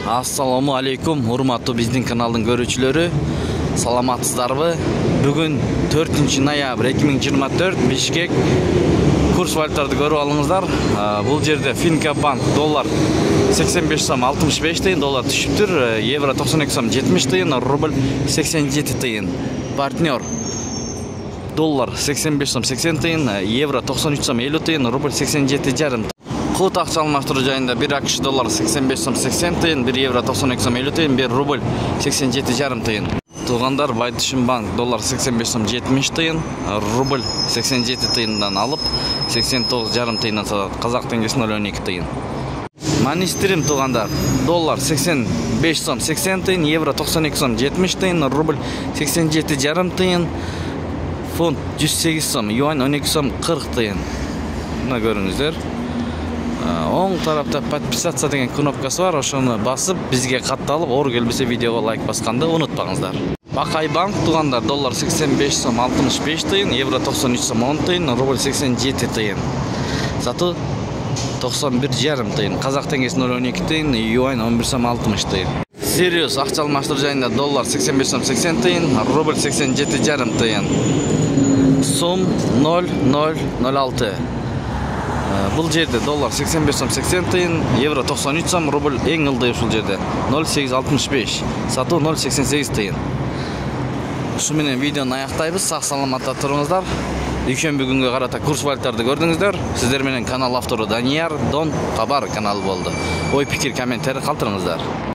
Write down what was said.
Assalamu алейкум, урматтуу биздин каналдын көрүүчүлөрү. Саламатсыздарбы? Бүгүн 4 ноябрь 2024 Бишкек курс валюталарды көрүп алыңыздар. Бул жерде Финкобанк доллар 85 сом 65 тыйын, доллар түшүптүр, евро 92 сом 70 тыйын, рубль 87 тыйын. Партнер доллар 85 сом 80 тыйын, евро 93 сом 50 тыйын, рубль 87,5. Кулут акча алмаштыруу жайында 1 AQSh доллар 85 сом 80 тыйын, 1 евро 92 сом 50 тыйын, 1 рубль 87,5 тыйын. Туугандар, Байтишим банк доллар 85 сом 70 тыйын, рубль 87 тыйындан алып, 89,5 тыйындан сатат. Казак теңгеси 0,12 тыйын. Манистрим туугандар, доллар 85 сом 80 тыйын, евро 92 сом 70 тыйын, рубль 87,5 тыйын, фунт 108 сом, юань 12 сом 40 тыйын. Мына көрүңүздөр. Оң тарапта подписаться деген кнопкасы бар, ошону басып, бизге катталып, оор келбесе видеого лайк басканды унутпаңыздар. Бакай банк туугандар, доллар 85 сом 65 тыйын, евро 93 сом 10 тыйын, рубль 87 тыйын. Сатуу 91,5 тыйын, казак теңгеси 0,12 тыйын, юань 11 сом 60 тыйын. Сириус акча алмаштыруу жайында доллар 85 сом 80 тыйын, рубль 87,5 тыйын. Сум 0,006. Бул жерде доллар 85 сом 80 тыйын, евро 93 сом, рубль эң ылдый ушул жерде 0,865, сатуу 0,88 тыйын. Ушу менен видеону аяктайбыз. Сак саламатта туруңуздар. Дүйшөмбү күнгө карата курс валюталарды көрдүңүздөр. Сиздер менен канал автору Данияр Дон Кабар каналы болду. Ой, пикир, комментарий калтырыңыздар.